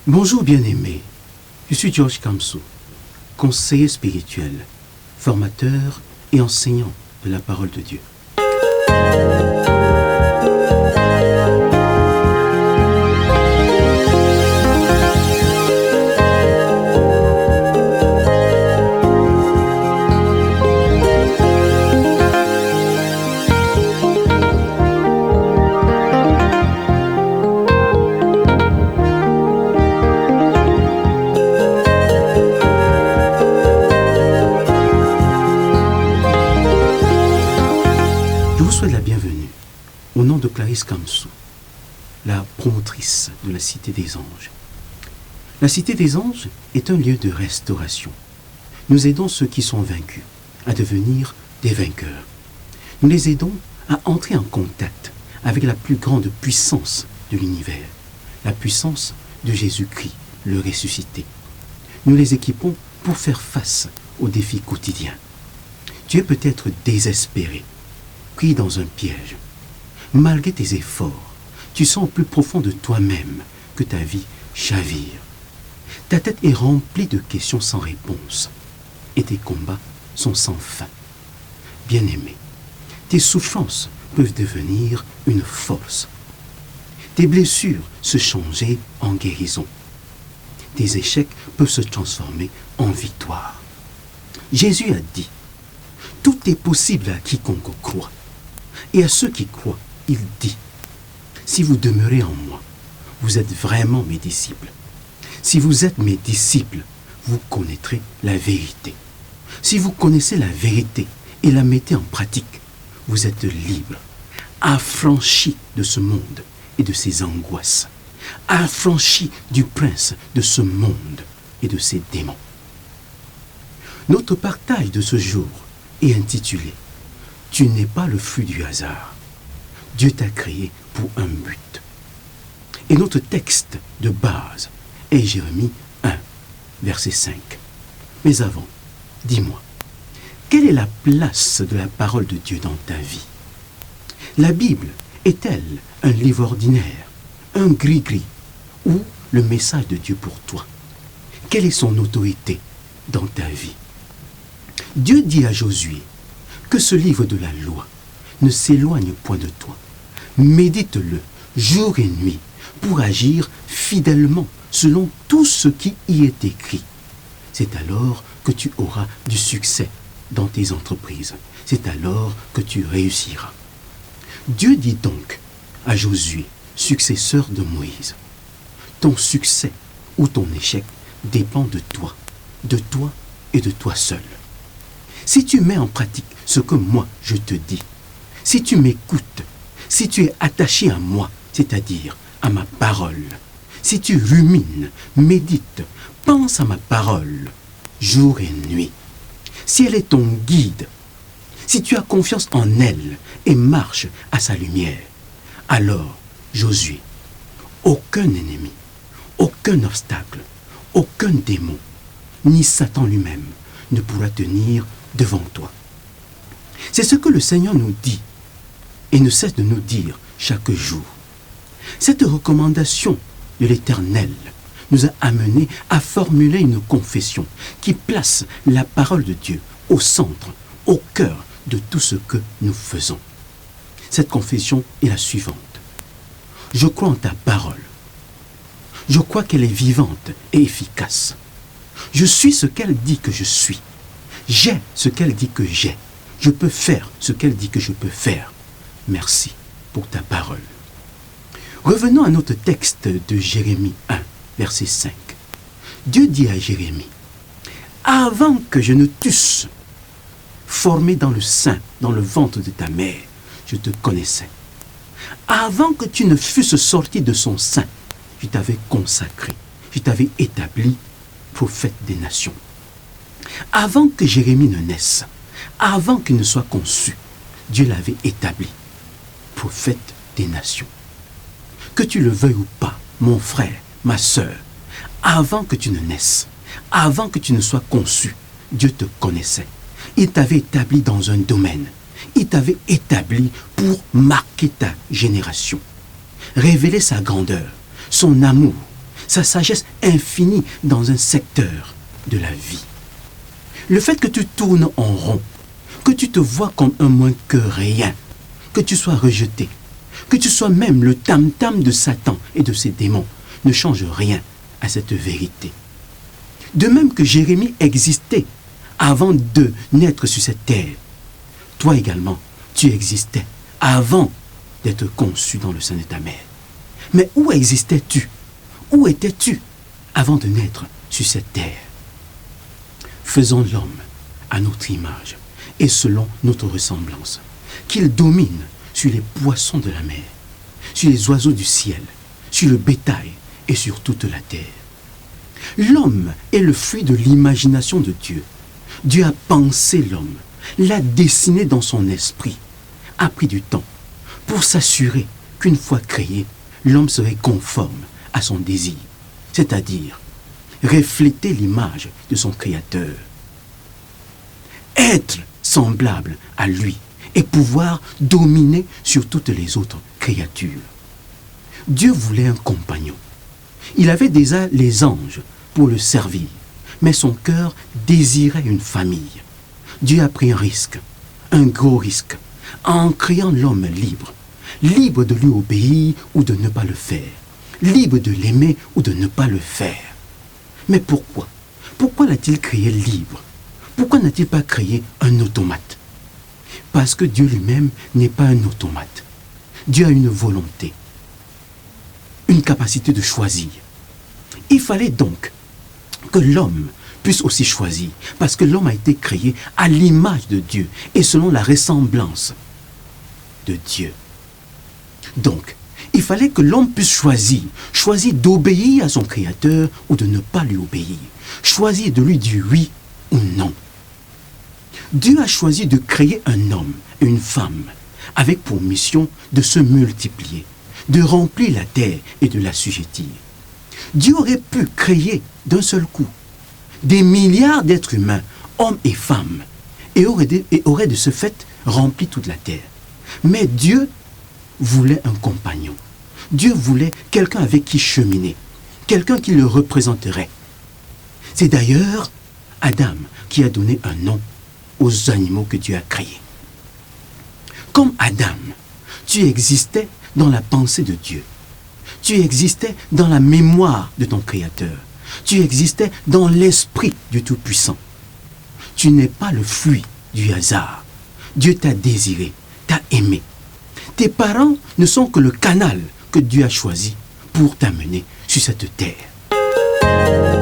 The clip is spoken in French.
Bonjour bien-aimés, je suis George Kamsou, conseiller spirituel, formateur et enseignant de la parole de Dieu. Je vous souhaite la bienvenue au nom de Clarisse Kamsou, la promotrice de la Cité des Anges. La Cité des Anges est un lieu de restauration. Nous aidons ceux qui sont vaincus à devenir des vainqueurs. Nous les aidons à entrer en contact avec la plus grande puissance de l'univers, la puissance de Jésus-Christ, le ressuscité. Nous les équipons pour faire face aux défis quotidiens. Tu es peut-être désespéré, pris dans un piège. Malgré tes efforts, tu sens au plus profond de toi-même que ta vie chavire. Ta tête est remplie de questions sans réponse et tes combats sont sans fin. Bien-aimé, tes souffrances peuvent devenir une force. Tes blessures se changer en guérison. Tes échecs peuvent se transformer en victoire. Jésus a dit, « Tout est possible à quiconque croit. » Et à ceux qui croient, il dit, « Si vous demeurez en moi, vous êtes vraiment mes disciples. Si vous êtes mes disciples, vous connaîtrez la vérité. Si vous connaissez la vérité et la mettez en pratique, vous êtes libres, affranchis de ce monde et de ses angoisses, affranchis du prince de ce monde et de ses démons. » Notre partage de ce jour est intitulé « Tu n'es pas le fruit du hasard. Dieu t'a créé pour un but. » Et notre texte de base est Jérémie 1, verset 5. Mais avant, dis-moi, quelle est la place de la parole de Dieu dans ta vie? La Bible est-elle un livre ordinaire, un gris-gris, ou le message de Dieu pour toi? Quelle est son autorité dans ta vie? Dieu dit à Josué que ce livre de la loi ne s'éloigne point de toi. Médite-le jour et nuit pour agir fidèlement selon tout ce qui y est écrit. C'est alors que tu auras du succès dans tes entreprises. C'est alors que tu réussiras. Dieu dit donc à Josué, successeur de Moïse, ton succès ou ton échec dépend de toi et de toi seul. Si tu mets en pratique ce que moi je te dis, si tu m'écoutes, si tu es attaché à moi, c'est-à-dire à ma parole, si tu rumines, médites, penses à ma parole, jour et nuit, si elle est ton guide, si tu as confiance en elle et marches à sa lumière, alors, Josué, aucun ennemi, aucun obstacle, aucun démon, ni Satan lui-même ne pourra tenir devant toi. C'est ce que le Seigneur nous dit et ne cesse de nous dire chaque jour. Cette recommandation de l'Éternel nous a amenés à formuler une confession qui place la parole de Dieu au centre, au cœur de tout ce que nous faisons. Cette confession est la suivante. Je crois en ta parole. Je crois qu'elle est vivante et efficace. Je suis ce qu'elle dit que je suis. J'ai ce qu'elle dit que j'ai. Je peux faire ce qu'elle dit que je peux faire. Merci pour ta parole. Revenons à notre texte de Jérémie 1, verset 5. Dieu dit à Jérémie, « Avant que je ne t'eusse formé dans le sein, dans le ventre de ta mère, je te connaissais. Avant que tu ne fusses sorti de son sein, je t'avais consacré, je t'avais établi prophète des nations. » Avant que Jérémie ne naisse, avant qu'il ne soit conçu, Dieu l'avait établi, prophète des nations. Que tu le veuilles ou pas, mon frère, ma sœur, avant que tu ne naisses, avant que tu ne sois conçu, Dieu te connaissait. Il t'avait établi dans un domaine. Il t'avait établi pour marquer ta génération. Révéler sa grandeur, son amour, sa sagesse infinie dans un secteur de la vie. Le fait que tu tournes en rond, que tu te vois comme un moins que rien, que tu sois rejeté, que tu sois même le tam-tam de Satan et de ses démons, ne change rien à cette vérité. De même que Jérémie existait avant de naître sur cette terre, toi également, tu existais avant d'être conçu dans le sein de ta mère. Mais où existais-tu? Où étais-tu avant de naître sur cette terre? Faisons l'homme à notre image et selon notre ressemblance, qu'il domine sur les poissons de la mer, sur les oiseaux du ciel, sur le bétail et sur toute la terre. L'homme est le fruit de l'imagination de Dieu. Dieu a pensé l'homme, l'a dessiné dans son esprit, a pris du temps pour s'assurer qu'une fois créé, l'homme serait conforme à son désir, c'est-à-dire refléter l'image de son Créateur, être semblable à lui et pouvoir dominer sur toutes les autres créatures. Dieu voulait un compagnon. Il avait déjà les anges pour le servir, mais son cœur désirait une famille. Dieu a pris un risque, un gros risque, en créant l'homme libre, libre de lui obéir ou de ne pas le faire, libre de l'aimer ou de ne pas le faire. Mais pourquoi? Pourquoi l'a-t-il créé libre? Pourquoi n'a-t-il pas créé un automate? Parce que Dieu lui-même n'est pas un automate. Dieu a une volonté, une capacité de choisir. Il fallait donc que l'homme puisse aussi choisir, parce que l'homme a été créé à l'image de Dieu et selon la ressemblance de Dieu. Donc, il fallait que l'homme puisse choisir d'obéir à son Créateur ou de ne pas lui obéir, choisir de lui dire oui ou non. Dieu a choisi de créer un homme et une femme avec pour mission de se multiplier, de remplir la terre et de l'assujettir. Dieu aurait pu créer d'un seul coup des milliards d'êtres humains, hommes et femmes, et aurait de ce fait rempli toute la terre. Mais Dieu voulait un compagnon. Dieu voulait quelqu'un avec qui cheminer, quelqu'un qui le représenterait. C'est d'ailleurs Adam qui a donné un nom aux animaux que Dieu a créés. Comme Adam, tu existais dans la pensée de Dieu. Tu existais dans la mémoire de ton Créateur. Tu existais dans l'esprit du Tout-Puissant. Tu n'es pas le fruit du hasard. Dieu t'a désiré, t'a aimé. Tes parents ne sont que le canal que Dieu a choisi pour t'amener sur cette terre.